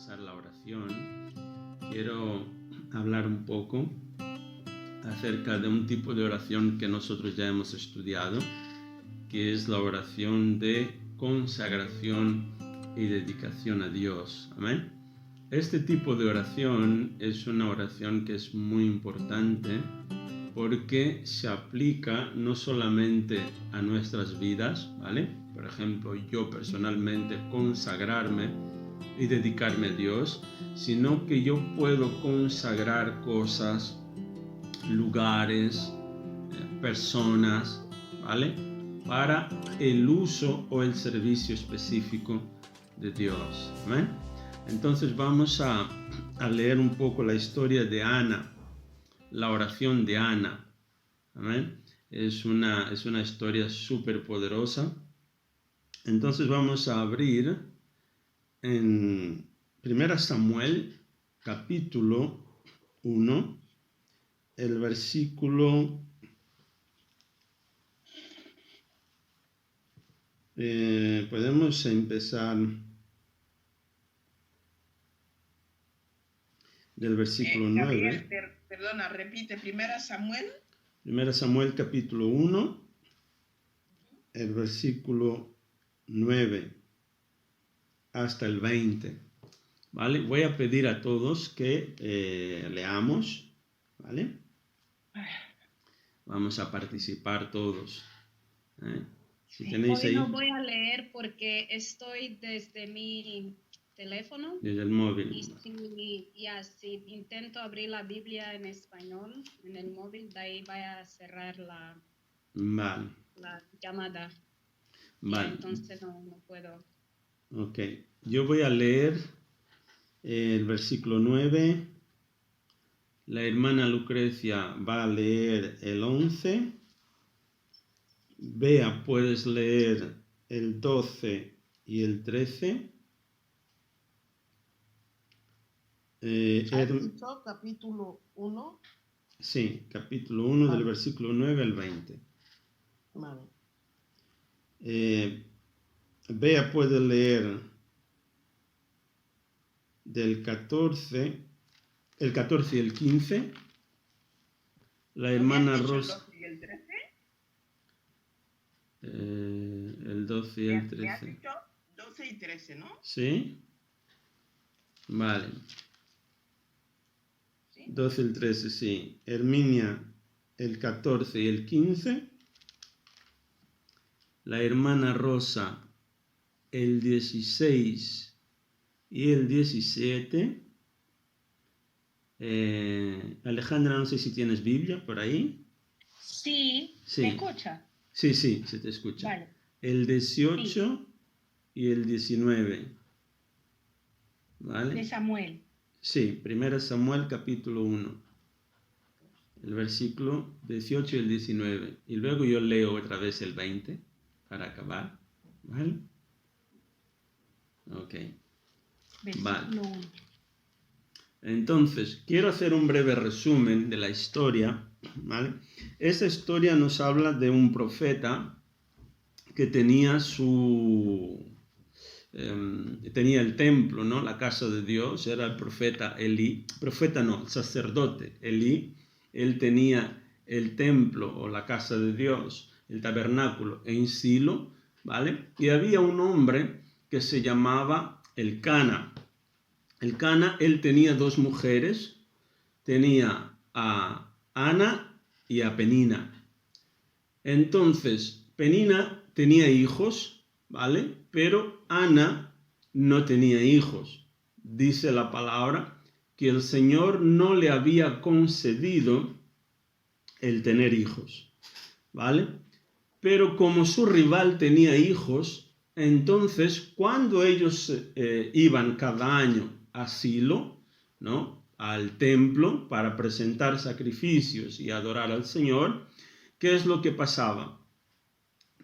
empezar la oración, quiero hablar un poco acerca de un tipo de oración que nosotros ya hemos estudiado, que es la oración de consagración y dedicación a Dios. Amén. Este tipo de oración es una oración que es muy importante porque se aplica no solamente a nuestras vidas, ¿vale? Por ejemplo, yo personalmente consagrarme y dedicarme a Dios, sino que yo puedo consagrar cosas, lugares, personas, ¿vale? Para el uso o el servicio específico de Dios. ¿Amén? Entonces vamos a leer un poco la historia de Ana, la oración de Ana. ¿Amén? Es una historia súper poderosa. Entonces vamos a abrir en 1 Samuel capítulo 1, el versículo podemos empezar del versículo 9. Perdona, repite, 1 Samuel. 1 Samuel capítulo 1, el versículo 9 hasta el 20. ¿Vale? Voy a pedir a todos que leamos, ¿vale? Vamos a participar todos. Si tenéis Hoy ahí, no voy a leer porque estoy desde mi teléfono. desde el móvil. Si intento abrir la Biblia en español en el móvil, de ahí voy a cerrar la llamada. Vale. Entonces no puedo. Ok. Yo voy a leer el versículo 9. La hermana Lucrecia va a leer el 11. Bea, puedes leer el 12 y el 13. Capítulo 1. Sí, capítulo 1 vale. Del versículo 9 al 20. Vale. Bea puede leer del 14, el 14 y el 15. La hermana Rosa. ¿El 12 y el 13? El 12 y el 13. Me has dicho 12 y 13, ¿no? ¿Sí? Vale. ¿Sí? 12 y el 13, sí. Herminia, el 14 y el 15. La hermana Rosa, el 16 y el 17. Alejandra, no sé si tienes Biblia por ahí. Sí, Sí. ¿me escucha? Sí, se te escucha. Vale. El 18 y el 19. ¿Vale? De Samuel. Sí, 1 Samuel capítulo 1. El versículo 18 y el 19. Y luego yo leo otra vez el 20 para acabar. ¿Vale? Ok. Versículo 1. Entonces, quiero hacer un breve resumen de la historia, ¿vale? Esta historia nos habla de un profeta que tenía tenía el templo, ¿no? La casa de Dios, era el profeta Elí. El sacerdote Elí. Él tenía el templo o la casa de Dios, el tabernáculo en Silo, ¿vale? Y había un hombre que se llamaba Elcana. Elcana, él tenía dos mujeres, tenía a Ana y a Penina. Entonces, Penina tenía hijos, ¿vale? Pero Ana no tenía hijos. Dice la palabra que el Señor no le había concedido el tener hijos, ¿vale? Pero como su rival tenía hijos, entonces cuando ellos iban cada año a Silo, ¿no? Al templo para presentar sacrificios y adorar al Señor, ¿qué es lo que pasaba?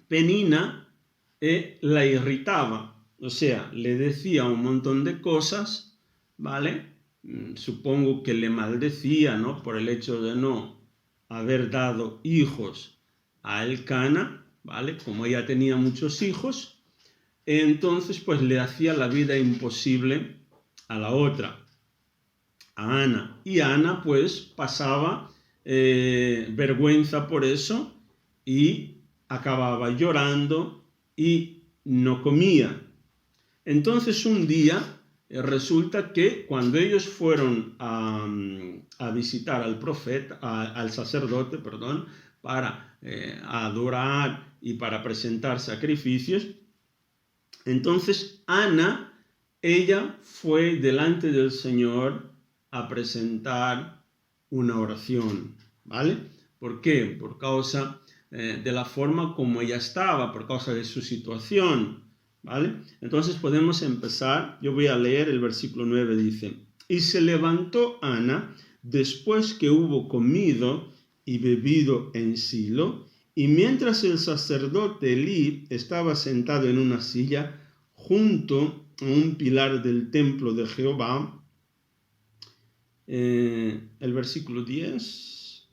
Penina la irritaba, o sea, le decía un montón de cosas, ¿vale? Supongo que le maldecía, ¿no? Por el hecho de no haber dado hijos a Elcana, ¿vale? Como ella tenía muchos hijos, entonces pues le hacía la vida imposible a la otra, a Ana. Y Ana pues pasaba vergüenza por eso y acababa llorando y no comía. Entonces un día resulta que cuando ellos fueron a visitar al profeta, al sacerdote, perdón, para adorar y para presentar sacrificios, entonces Ana, ella fue delante del Señor a presentar una oración, ¿vale? ¿Por qué? Por causa de la forma como ella estaba, por causa de su situación, ¿vale? Entonces podemos empezar. Yo voy a leer el versículo 9, dice: y se levantó Ana después que hubo comido y bebido en Silo, y mientras el sacerdote Elí estaba sentado en una silla junto a un pilar del templo de Jehová. El versículo 10.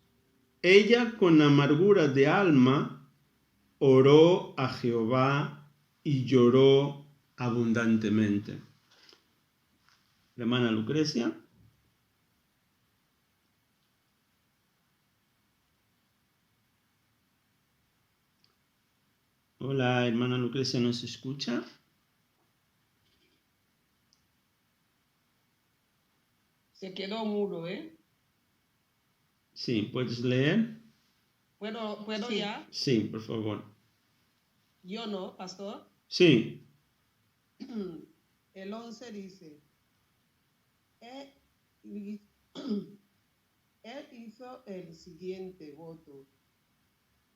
Ella con amargura de alma oró a Jehová y lloró abundantemente. La hermana Lucrecia. Hola, hermana Lucrecia, ¿nos escucha? Se quedó mudo, ¿eh? Sí, ¿puedes leer? ¿Puedo Sí. ya? Sí, por favor. Yo no, pastor. Sí. El 11 dice, él hizo el siguiente voto: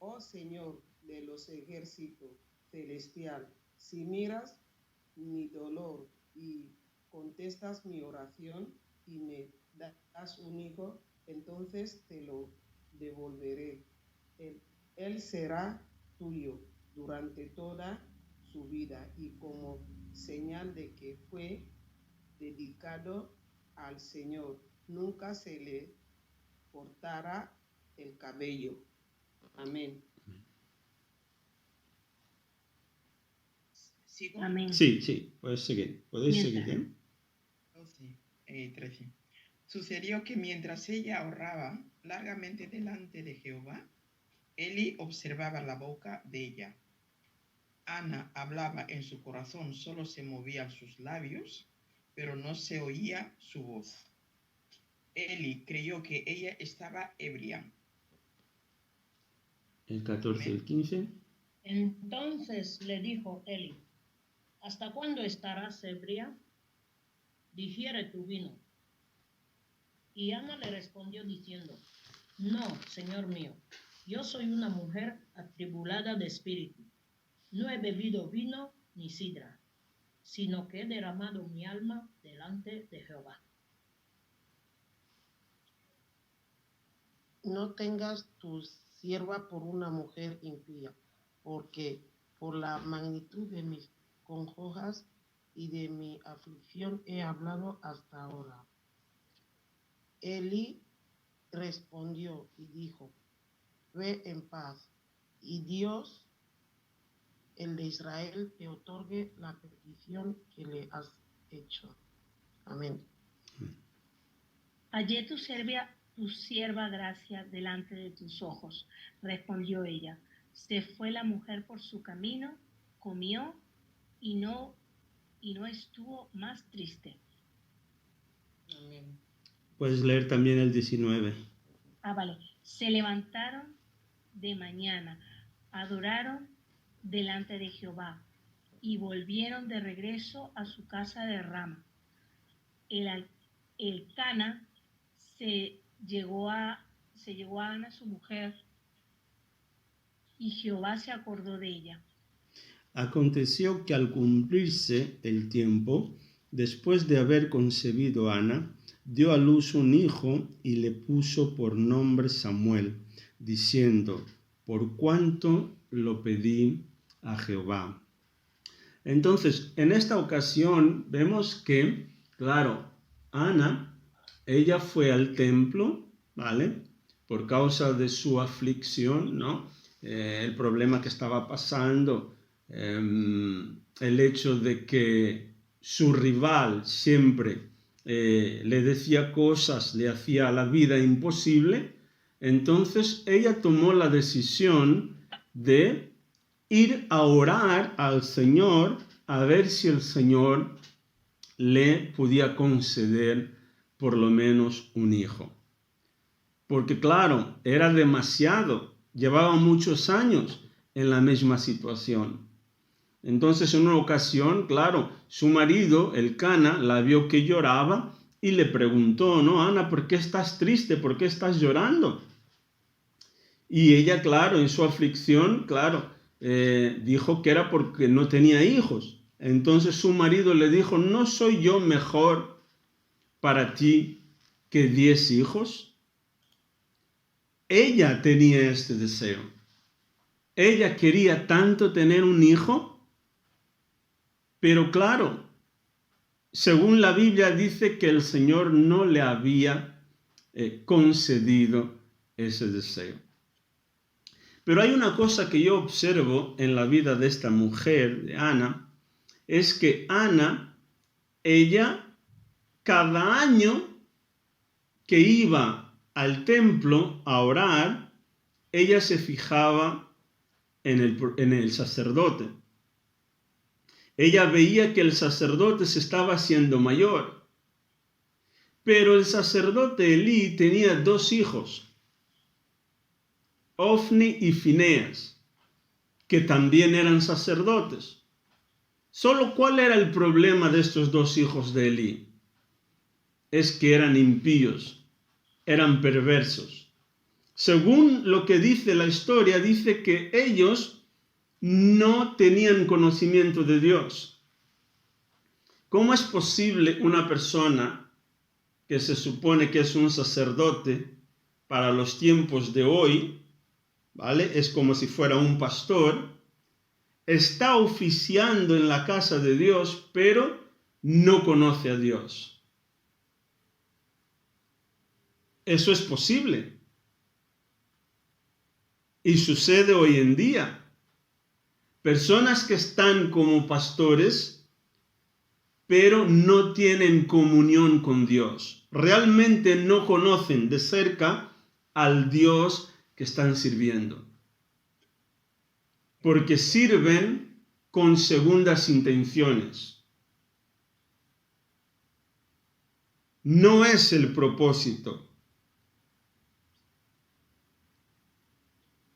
oh Señor de los ejércitos celestial, si miras mi dolor y contestas mi oración y me das un hijo, entonces te lo devolveré. Él será tuyo durante toda su vida y como señal de que fue dedicado al Señor, nunca se le cortará el cabello. Amén. ¿Sigo? Amén. Sí, puedes seguir. Podéis Mientras. seguir, ¿eh? 12, 13. Sucedió que mientras ella ahorraba largamente delante de Jehová, Eli observaba la boca de ella. Ana hablaba en su corazón, solo se movían sus labios, pero no se oía su voz. Eli creyó que ella estaba ebria. El 14 y el 15. Entonces le dijo Eli: ¿hasta cuándo estarás ebria? Digiere tu vino. Y Ana le respondió diciendo: no, señor mío, yo soy una mujer atribulada de espíritu. No he bebido vino ni sidra, sino que he derramado mi alma delante de Jehová. No tengas tu sierva por una mujer impía, porque por la magnitud de mis congojas y de mi aflicción he hablado hasta ahora. Elí respondió y dijo: ve en paz, y Dios, el de Israel, te otorgue la petición que le has hecho. Amén. Hallé tu sierva gracia delante de tus ojos, respondió ella. Se fue la mujer por su camino, comió y no estuvo más triste. Amén. Puedes leer también el 19. Vale. Se levantaron de mañana, adoraron delante de Jehová y volvieron de regreso a su casa de Rama. El Cana se llegó a Ana, su mujer, y Jehová se acordó de ella. Aconteció que al cumplirse el tiempo, después de haber concebido Ana, dio a luz un hijo y le puso por nombre Samuel, diciendo: por cuanto lo pedí a Jehová. Entonces, en esta ocasión vemos que, claro, Ana, ella fue al templo, ¿vale? Por causa de su aflicción, ¿no? El problema que estaba pasando, el hecho de que su rival siempre le decía cosas, le hacía la vida imposible, entonces ella tomó la decisión de ir a orar al Señor a ver si el Señor le podía conceder por lo menos un hijo. Porque claro, era demasiado, llevaba muchos años en la misma situación. Entonces en una ocasión, claro, su marido, el Cana, la vio que lloraba y le preguntó, ¿no? Ana, ¿por qué estás triste? ¿Por qué estás llorando? Y ella, claro, en su aflicción, claro, dijo que era porque no tenía hijos. Entonces su marido le dijo, ¿no soy yo mejor para ti que 10 hijos? Ella tenía este deseo. Ella quería tanto tener un hijo, pero claro, según la Biblia dice que el Señor no le había concedido ese deseo. Pero hay una cosa que yo observo en la vida de esta mujer, de Ana, es que Ana, ella, cada año que iba al templo a orar, ella se fijaba en el sacerdote. Ella veía que el sacerdote se estaba haciendo mayor. Pero el sacerdote Elí tenía 2 hijos, Ofni y Fineas, que también eran sacerdotes. Solo ¿cuál era el problema de estos 2 hijos de Elí? Es que eran impíos, eran perversos. Según lo que dice la historia, dice que ellos no tenían conocimiento de Dios. ¿Cómo es posible una persona que se supone que es un sacerdote para los tiempos de hoy, ¿vale? Es como si fuera un pastor, está oficiando en la casa de Dios, pero no conoce a Dios? Eso es posible. Y sucede hoy en día. Personas que están como pastores, pero no tienen comunión con Dios. Realmente no conocen de cerca al Dios que están sirviendo. Porque sirven con segundas intenciones. No es el propósito.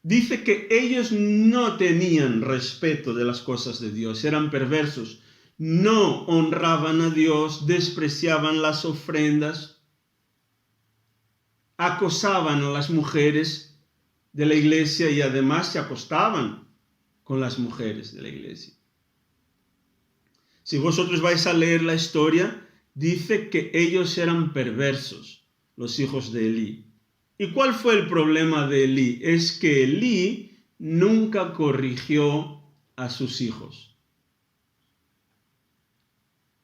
Dice que ellos no tenían respeto de las cosas de Dios, eran perversos, no honraban a Dios, despreciaban las ofrendas, acosaban a las mujeres de la iglesia y además se acostaban con las mujeres de la iglesia. Si vosotros vais a leer la historia, dice que ellos eran perversos, los hijos de Elí. ¿Y cuál fue el problema de Elí? Es que Elí nunca corrigió a sus hijos.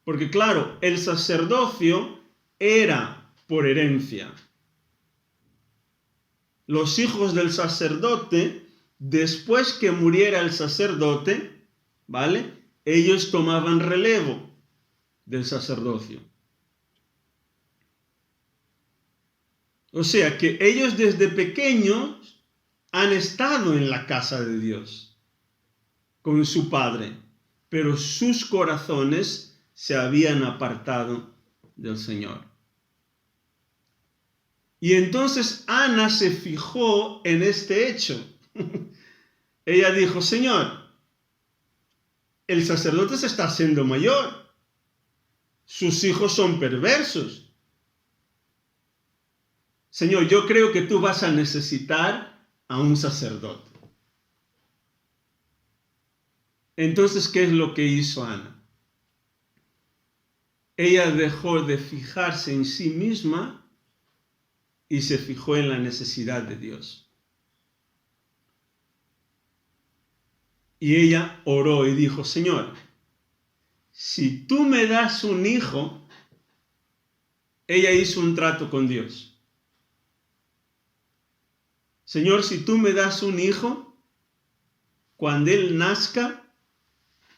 Porque claro, el sacerdocio era por herencia. Los hijos del sacerdote, después que muriera el sacerdote, ¿vale? Ellos tomaban relevo del sacerdocio. O sea que ellos desde pequeños han estado en la casa de Dios con su padre, pero sus corazones se habían apartado del Señor. Y entonces Ana se fijó en este hecho. Ella dijo, Señor, el sacerdote se está haciendo mayor, sus hijos son perversos. Señor, yo creo que tú vas a necesitar a un sacerdote. Entonces, ¿qué es lo que hizo Ana? Ella dejó de fijarse en sí misma y se fijó en la necesidad de Dios. Y ella oró y dijo, Señor, si tú me das un hijo, ella hizo un trato con Dios. Señor, si tú me das un hijo, cuando él nazca,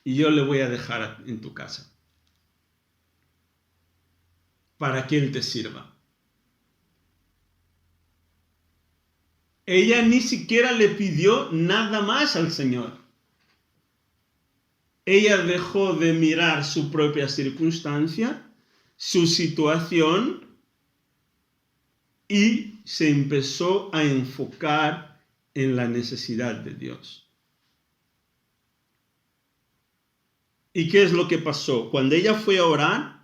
y yo le voy a dejar en tu casa. para que Él te sirva. Ella ni siquiera le pidió nada más al Señor. Ella dejó de mirar su propia circunstancia, su situación, y se empezó a enfocar en la necesidad de Dios. ¿Y qué es lo que pasó? Cuando ella fue a orar,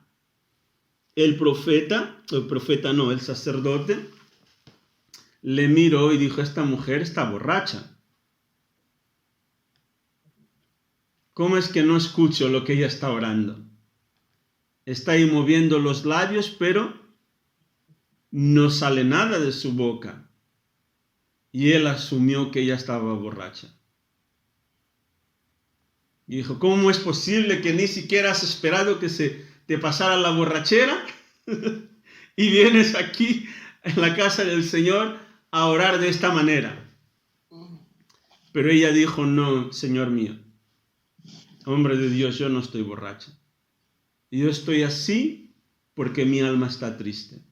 el sacerdote, le miró y dijo: esta mujer está borracha. ¿Cómo es que no escucho lo que ella está orando? Está ahí moviendo los labios, pero no sale nada de su boca. Y él asumió que ella estaba borracha. Y dijo: ¿cómo es posible que ni siquiera has esperado que se te pasara la borrachera? Y vienes aquí en la casa del Señor a orar de esta manera. Pero ella dijo: no, Señor mío, hombre de Dios, yo no estoy borracha. Yo estoy así porque mi alma está triste.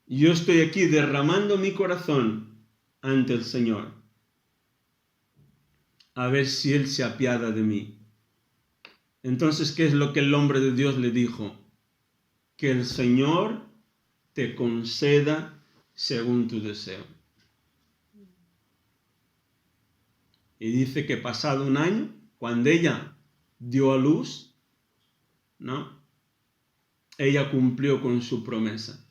Yo estoy aquí derramando mi corazón ante el Señor, a ver si Él se apiada de mí. Entonces, ¿qué es lo que el hombre de Dios le dijo? Que el Señor te conceda según tu deseo. Y dice que pasado un año, cuando ella dio a luz, ¿no?, ella cumplió con su promesa.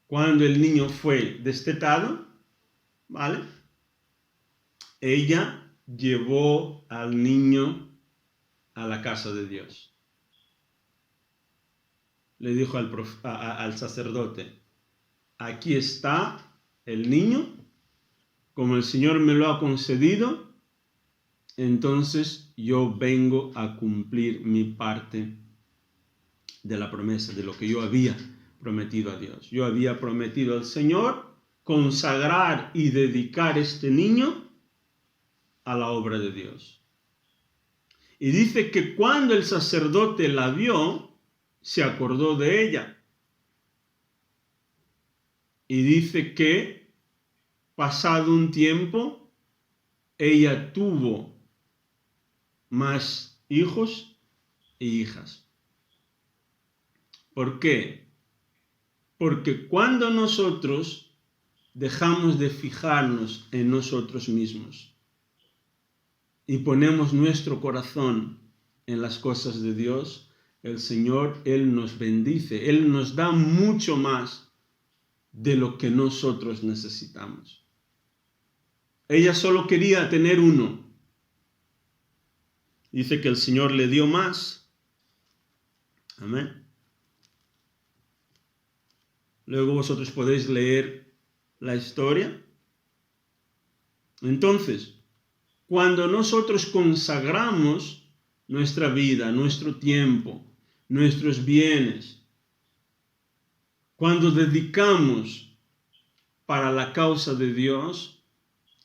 Cuando el niño fue destetado, ¿vale?, ella llevó al niño a la casa de Dios. Le dijo al sacerdote: aquí está el niño, como el Señor me lo ha concedido, entonces yo vengo a cumplir mi parte de la promesa, de lo que yo había prometido a Dios. Yo había prometido al Señor consagrar y dedicar este niño a la obra de Dios. Y dice que cuando el sacerdote la vio, se acordó de ella. Y dice que, pasado un tiempo, ella tuvo más hijos e hijas. ¿Por qué? Porque cuando nosotros dejamos de fijarnos en nosotros mismos y ponemos nuestro corazón en las cosas de Dios, el Señor, Él nos bendice, Él nos da mucho más de lo que nosotros necesitamos. Ella solo quería tener uno. Dice que el Señor le dio más. Amén. Luego vosotros podéis leer la historia. Entonces, cuando nosotros consagramos nuestra vida, nuestro tiempo, nuestros bienes, cuando dedicamos para la causa de Dios,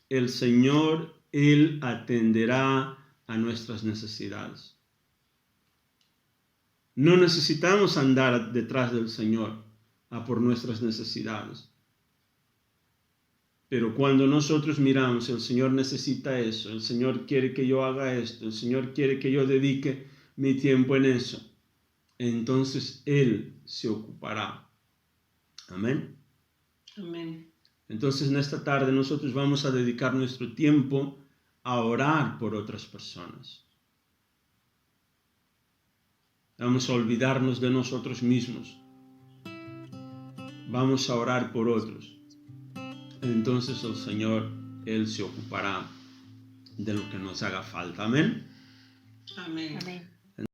el Señor, Él atenderá a nuestras necesidades. No necesitamos andar detrás del Señor a por nuestras necesidades. Pero cuando nosotros miramos, el Señor necesita eso, el Señor quiere que yo haga esto, el Señor quiere que yo dedique mi tiempo en eso, entonces Él se ocupará. Amén. Amén. Entonces en esta tarde nosotros vamos a dedicar nuestro tiempo a orar por otras personas. Vamos a olvidarnos de nosotros mismos. Vamos a orar por otros. Entonces el Señor, Él se ocupará de lo que nos haga falta. Amén. Amén. Amén.